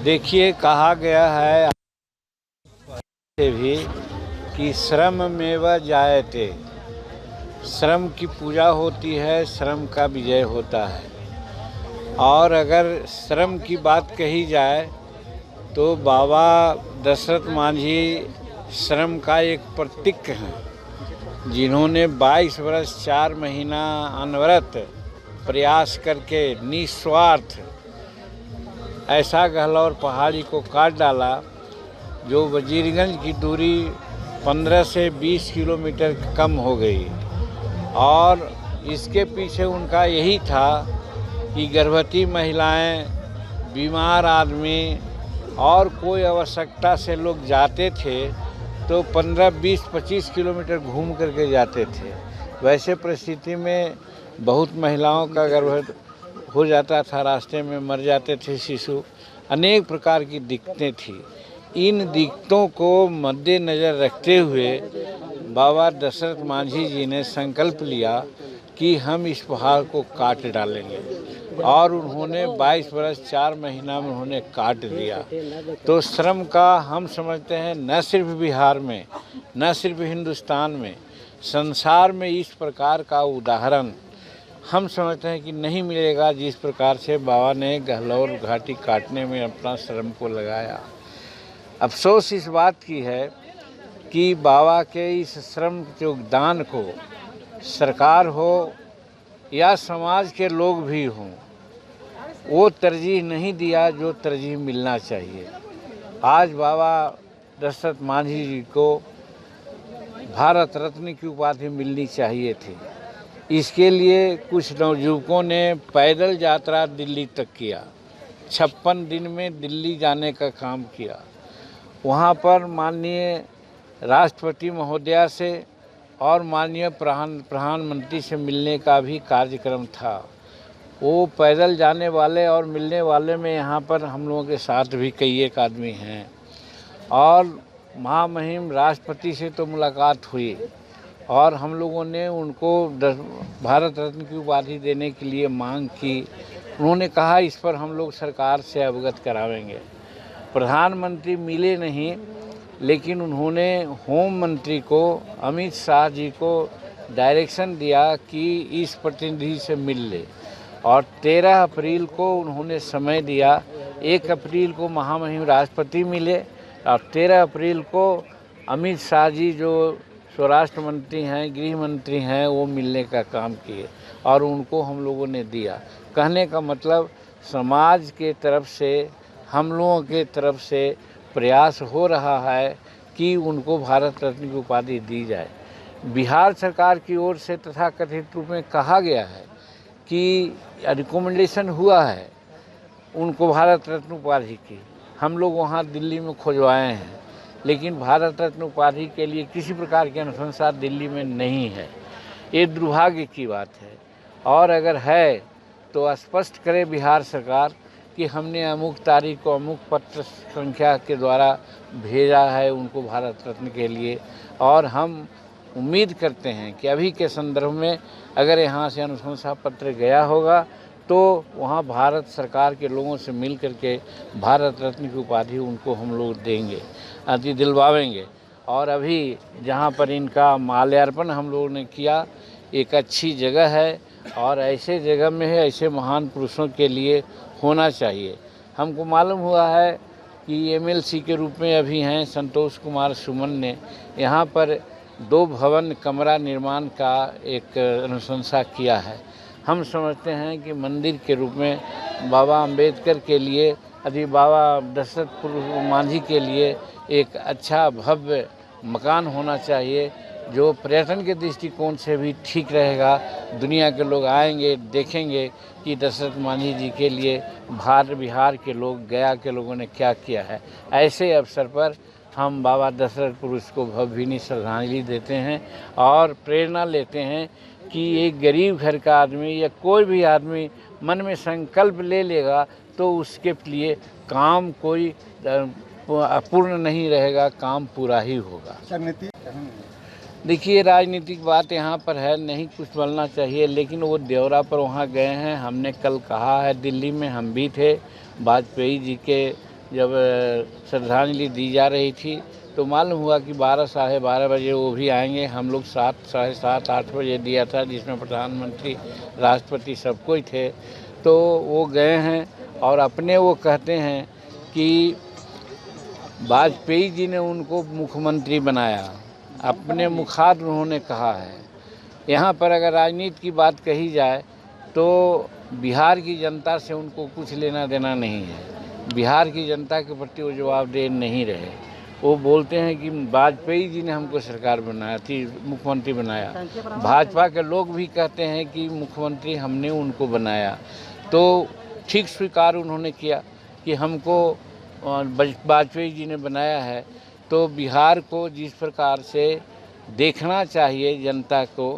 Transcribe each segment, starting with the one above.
देखिए, कहा गया है से भी कि श्रम मेव जायते, श्रम की पूजा होती है, श्रम का विजय होता है। और अगर श्रम की बात कही जाए तो बाबा दशरथ मांझी श्रम का एक प्रतीक हैं, जिन्होंने 22 वर्ष 4 महीना अनवरत प्रयास करके निस्वार्थ ऐसा गहलोर पहाड़ी को काट डाला जो वजीरगंज की दूरी 15 से 20 किलोमीटर कम हो गई। और इसके पीछे उनका यही था कि गर्भवती महिलाएं, बीमार आदमी और कोई आवश्यकता से लोग जाते थे तो 15, 20, 25 किलोमीटर घूम करके जाते थे। वैसे परिस्थिति में बहुत महिलाओं का गर्भ हो जाता था, रास्ते में मर जाते थे शिशु, अनेक प्रकार की दिक्कतें थी। इन दिक्कतों को मद्देनज़र रखते हुए बाबा दशरथ मांझी जी ने संकल्प लिया कि हम इस पहाड़ को काट डालेंगे, और उन्होंने 22 वर्ष 4 महीना में उन्होंने काट दिया। तो श्रम का हम समझते हैं न सिर्फ बिहार में, न सिर्फ हिंदुस्तान में, संसार में इस प्रकार का उदाहरण हम समझते हैं कि नहीं मिलेगा, जिस प्रकार से बाबा ने गहलोर घाटी काटने में अपना श्रम को लगाया। अफसोस इस बात की है कि बाबा के इस श्रम योगदान को सरकार हो या समाज के लोग भी हों, वो तरजीह नहीं दिया जो तरजीह मिलना चाहिए। आज बाबा दशरथ मांझी जी को भारत रत्न की उपाधि मिलनी चाहिए थी। इसके लिए कुछ नवयुवकों ने पैदल यात्रा दिल्ली तक किया, 56 दिन में दिल्ली जाने का काम किया। वहाँ पर माननीय राष्ट्रपति महोदया से और माननीय प्रधानमंत्री से मिलने का भी कार्यक्रम था। वो पैदल जाने वाले और मिलने वाले में यहाँ पर हम लोगों के साथ भी कई एक आदमी हैं। और महामहिम राष्ट्रपति से तो मुलाकात हुई और हम लोगों ने उनको भारत रत्न की उपाधि देने के लिए मांग की। उन्होंने कहा इस पर हम लोग सरकार से अवगत करावेंगे। प्रधानमंत्री मिले नहीं, लेकिन उन्होंने होम मंत्री को, अमित शाह जी को डायरेक्शन दिया कि इस प्रतिनिधि से मिल ले, और 13 अप्रैल को उन्होंने समय दिया। 1 अप्रैल को महामहिम राष्ट्रपति मिले और 13 अप्रैल को अमित शाह जी जो स्वराष्ट्र मंत्री हैं, गृह मंत्री हैं, वो मिलने का काम किए और उनको हम लोगों ने दिया। कहने का मतलब समाज के तरफ से, हम लोगों के तरफ से प्रयास हो रहा है कि उनको भारत रत्न की उपाधि दी जाए। बिहार सरकार की ओर से तथाकथित रूप में कहा गया है कि रिकमेंडेशन हुआ है उनको भारत रत्न उपाधि की। हम लोग वहाँ दिल्ली में खोजवाए हैं, लेकिन भारत रत्न उपाधि के लिए किसी प्रकार की अनुशंसा दिल्ली में नहीं है। ये दुर्भाग्य की बात है। और अगर है तो स्पष्ट करे बिहार सरकार कि हमने अमुक तारीख को अमुक पत्र संख्या के द्वारा भेजा है उनको भारत रत्न के लिए। और हम उम्मीद करते हैं कि अभी के संदर्भ में अगर यहाँ से अनुशंसा पत्र गया होगा तो वहाँ भारत सरकार के लोगों से मिल करके भारत रत्न की उपाधि उनको हम लोग देंगे, दिलवावेंगे। और अभी जहाँ पर इनका माल्यार्पण हम लोगों ने किया, एक अच्छी जगह है और ऐसे जगह में है, ऐसे महान पुरुषों के लिए होना चाहिए। हमको मालूम हुआ है कि एमएलसी के रूप में अभी हैं संतोष कुमार सुमन ने यहाँ पर 2 भवन कमरा निर्माण का एक अनुशंसा किया है। हम समझते हैं कि मंदिर के रूप में बाबा अम्बेडकर के लिए, यदि बाबा दशरथ मांझी के लिए एक अच्छा भव्य मकान होना चाहिए जो पर्यटन के दृष्टिकोण से भी ठीक रहेगा। दुनिया के लोग आएंगे, देखेंगे कि दशरथ मांझी जी के लिए बिहार के लोग, गया के लोगों ने क्या किया है। ऐसे अवसर पर हम बाबा दशरथ पुरुष को भावभीनी श्रद्धांजलि देते हैं और प्रेरणा लेते हैं कि एक गरीब घर का आदमी या कोई भी आदमी मन में संकल्प ले लेगा तो उसके लिए काम कोई पूर्ण नहीं रहेगा, काम पूरा ही होगा। देखिए, राजनीतिक बात यहाँ पर है नहीं, कुछ बोलना चाहिए, लेकिन वो देवरा पर वहाँ गए हैं। हमने कल कहा है, दिल्ली में हम भी थे, वाजपेयी जी के जब श्रद्धांजलि दी जा रही थी तो मालूम हुआ कि 12 साढ़े 12 बजे वो भी आएंगे। हम लोग 7 साढ़े 7 8 बजे दिया था, जिसमें प्रधानमंत्री राष्ट्रपति सब कोई थे। तो वो गए हैं और अपने वो कहते हैं कि वाजपेयी जी ने उनको मुख्यमंत्री बनाया, अपने मुखार उन्होंने कहा है। यहाँ पर अगर राजनीति की बात कही जाए तो बिहार की जनता से उनको कुछ लेना देना नहीं है। बिहार की जनता के प्रति वो जवाबदेह नहीं रहे। वो बोलते हैं कि वाजपेयी जी ने हमको सरकार बनाया थी, मुख्यमंत्री बनाया। भाजपा के लोग भी कहते हैं कि मुख्यमंत्री हमने उनको बनाया। तो ठीक स्वीकार उन्होंने किया कि हमको वाजपेयी जी ने बनाया है। तो बिहार को जिस प्रकार से देखना चाहिए जनता को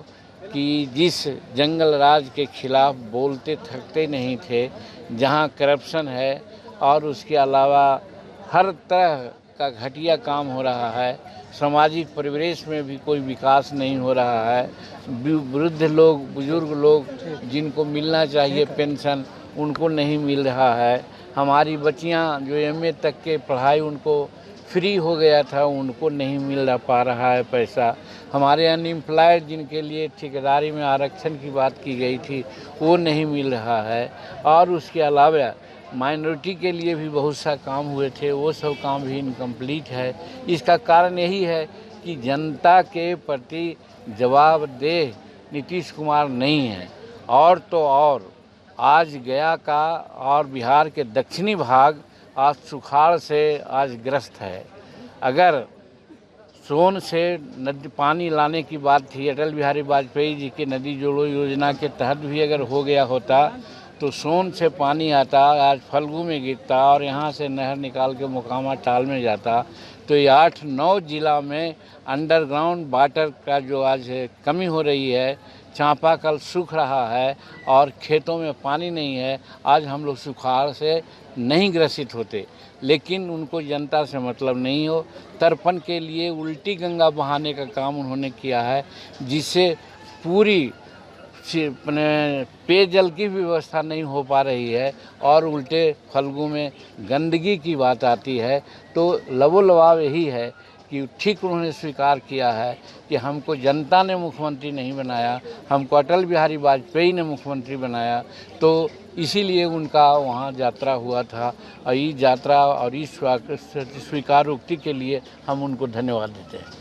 कि जिस जंगल राज के खिलाफ बोलते थकते नहीं थे, जहां करप्शन है और उसके अलावा हर तरह का घटिया काम हो रहा है, सामाजिक परिवेश में भी कोई विकास नहीं हो रहा है, वृद्ध लोग बुजुर्ग लोग जिनको मिलना चाहिए पेंशन उनको नहीं मिल रहा है, हमारी बच्चियां जो एमए तक के पढ़ाई उनको फ्री हो गया था उनको नहीं मिल पा रहा है पैसा, हमारे अनएम्प्लॉयड जिनके लिए ठेकेदारी में आरक्षण की बात की गई थी वो नहीं मिल रहा है, और उसके अलावा माइनॉरिटी के लिए भी बहुत सा काम हुए थे वो सब काम भी इनकम्प्लीट है। इसका कारण यही है कि जनता के प्रति जवाबदेह नीतीश कुमार नहीं है। और तो और आज गया का और बिहार के दक्षिणी भाग आज सुखाड़ से आज ग्रस्त है। अगर सोन से नदी पानी लाने की बात थी, अटल बिहारी वाजपेयी जी के नदी जोड़ो योजना के तहत भी अगर हो गया होता तो सोन से पानी आता, आज फल्गु में गिरता और यहाँ से नहर निकाल के मोकामा टाल में जाता, तो ये 8-9 जिला में अंडरग्राउंड वाटर का जो आज कमी हो रही है, चांपाकल सूख रहा है और खेतों में पानी नहीं है। आज हम लोग सुखाड़ से नहीं ग्रसित होते, लेकिन उनको जनता से मतलब नहीं हो। तर्पण के लिए उल्टी गंगा बहाने का काम उन्होंने किया है, जिससे पूरी अपने पेयजल की व्यवस्था नहीं हो पा रही है और उल्टे फल्गु में गंदगी की बात आती है। तो लबोलबाव यही है कि ठीक उन्होंने स्वीकार किया है कि हमको जनता ने मुख्यमंत्री नहीं बनाया, हमको अटल बिहारी वाजपेयी ने मुख्यमंत्री बनाया। तो इसीलिए उनका वहाँ यात्रा हुआ था और इस यात्रा और इस स्वीकारोक्ति के लिए हम उनको धन्यवाद देते हैं।